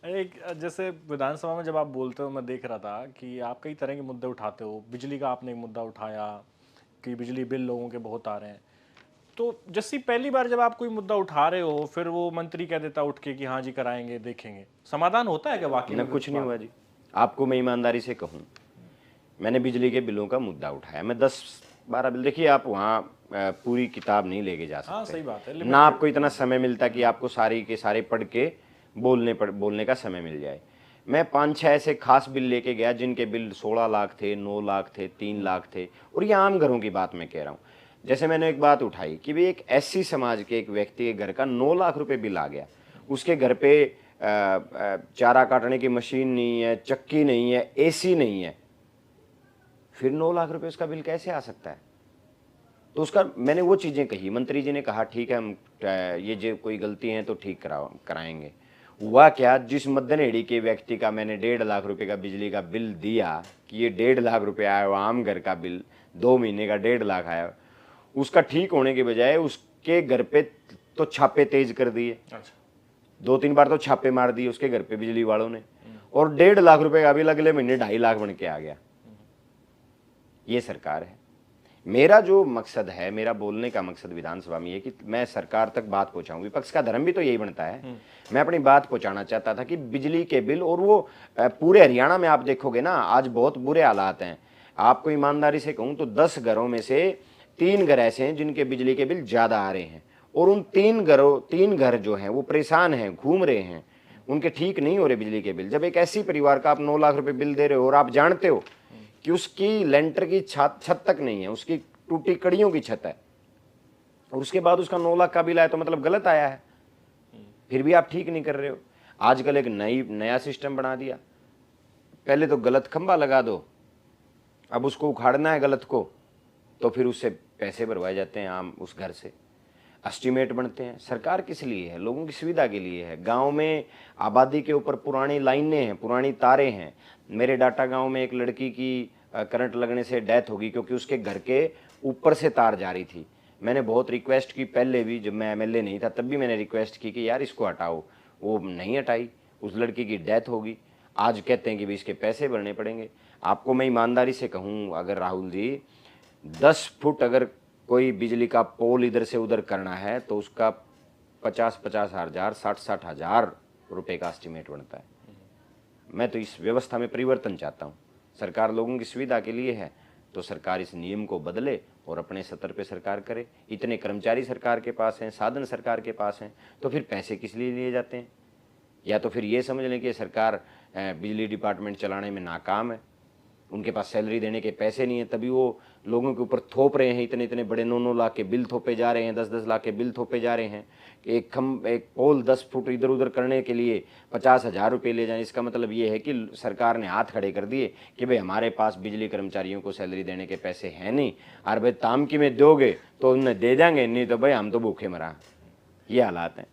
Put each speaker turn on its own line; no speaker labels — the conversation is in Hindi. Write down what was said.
एक जैसे विधानसभा में जब आप बोलते हो, मैं देख रहा था कि आप कई तरह के मुद्दे उठाते हो। बिजली का आपने एक मुद्दा उठाया कि बिजली बिल लोगों के बहुत आ रहे हैं। तो जैसी पहली बार जब आप कोई मुद्दा उठा रहे हो, फिर वो मंत्री कह देता उठ के कि हाँ जी कराएंगे, देखेंगे, समाधान होता है क्या वाकई
न
में
कुछ
उस
नहीं
बात
हुआ
का?
जी। आपको मैं ईमानदारी से कहूँ, मैंने बिजली के बिलों का मुद्दा उठाया, मैं 10-12 बिल, देखिए आप वहाँ पूरी किताब नहीं लेके जा
हाँ
सकते,
सही बात है,
ना
लिमिटेड।
आपको इतना समय मिलता कि आपको सारी के सारे पढ़ के बोलने का समय मिल जाए। मैं 5-6 ऐसे खास बिल लेके गया जिनके बिल 16 लाख थे, 9 लाख थे, 3 लाख थे, और ये आम घरों की बात मैं कह रहा हूँ। जैसे मैंने एक बात उठाई कि भाई एक एससी समाज के एक व्यक्ति के घर का 9 लाख रुपए बिल आ गया, उसके घर पे चारा काटने की मशीन नहीं है, चक्की नहीं है, एसी नहीं है, फिर 9 लाख रुपए उसका बिल कैसे आ सकता है? तो उसका मैंने वो चीज़ें कही, मंत्री जी ने कहा ठीक है, हम ये जो कोई गलती है तो ठीक कराएंगे। हुआ क्या, जिस मद्दनहेड़ी के व्यक्ति का मैंने 1.5 लाख रुपए का बिजली का बिल दिया कि ये 1.5 लाख रुपए आया, वो आम घर का बिल 2 महीने का 1.5 लाख आया, उसका ठीक होने के बजाय उसके घर पे तो छापे तेज कर दिए।
अच्छा।
2-3 बार तो छापे मार दिए उसके घर पे बिजली वालों ने, और 1.5 लाख रुपए का बिल अगले महीने 2.5 लाख बन के आ गया। ये सरकार है। मेरा जो मकसद है, मेरा बोलने का मकसद विधानसभा में ये कि मैं सरकार तक बात पहुंचाऊं। विपक्ष का धर्म भी तो यही बनता है। मैं अपनी बात पहुंचाना चाहता था कि बिजली के बिल, और वो पूरे हरियाणा में आप देखोगे ना, आज बहुत बुरे हालात हैं। आपको ईमानदारी से कहूं तो 10 घरों में से 3 घर ऐसे हैं जिनके बिजली के बिल ज्यादा आ रहे हैं, और उन 3 घर जो हैं वो परेशान हैं, घूम रहे हैं, उनके ठीक नहीं हो रहे बिजली के बिल। जब एक ऐसी परिवार का आप 9 लाख रुपए बिल दे रहे हो और आप जानते हो कि उसकी लेंटर की छत तक नहीं है, उसकी टूटी कड़ियों की छत है, और उसके बाद उसका 9 लाख का बिल आया, तो मतलब गलत आया है, फिर भी आप ठीक नहीं कर रहे हो। आजकल एक नया सिस्टम बना दिया, पहले तो गलत खंबा लगा दो, अब उसको उखाड़ना है गलत को, तो फिर उससे पैसे भरवाए जाते हैं आम उस घर से, एस्टीमेट बनते हैं। सरकार किस लिए है? लोगों की सुविधा के लिए है। गांव में आबादी के ऊपर पुरानी लाइनें हैं, पुरानी तारें हैं। मेरे डाटा गांव में एक लड़की की करंट लगने से डेथ होगी क्योंकि उसके घर के ऊपर से तार जा रही थी। मैंने बहुत रिक्वेस्ट की, पहले भी जब मैं एमएलए नहीं था तब भी मैंने रिक्वेस्ट की कि यार इसको हटाओ, वो नहीं हटाई, उस लड़की की डेथ होगी। आज कहते हैं कि भाई इसके पैसे भरने पड़ेंगे। आपको मैं ईमानदारी से कहूँ, अगर राहुल जी 10 फुट अगर कोई बिजली का पोल इधर से उधर करना है तो उसका 50-50 हजार, 60-60 हजार रुपए का एस्टिमेट बनता है। मैं तो इस व्यवस्था में परिवर्तन चाहता हूँ। सरकार लोगों की सुविधा के लिए है तो सरकार इस नियम को बदले और अपने स्तर पे सरकार करे। इतने कर्मचारी सरकार के पास हैं, साधन सरकार के पास हैं, तो फिर पैसे किस लिए लिए जाते हैं? या तो फिर ये समझ लें कि सरकार बिजली डिपार्टमेंट चलाने में नाकाम है, उनके पास सैलरी देने के पैसे नहीं है, तभी वो लोगों के ऊपर थोप रहे हैं, इतने इतने बड़े 9-9 लाख के बिल थोपे जा रहे हैं, 10-10 लाख के बिल थोपे जा रहे हैं। एक पोल 10 फुट इधर उधर करने के लिए 50,000 रुपये ले जाएं। इसका मतलब ये है कि सरकार ने हाथ खड़े कर दिए कि भाई हमारे पास बिजली कर्मचारियों को सैलरी देने के पैसे हैं नहीं, और भाई तामकी में दोगे तो उन्हें दे देंगे, नहीं तो भाई हम तो भूखे मरा। ये हालात हैं।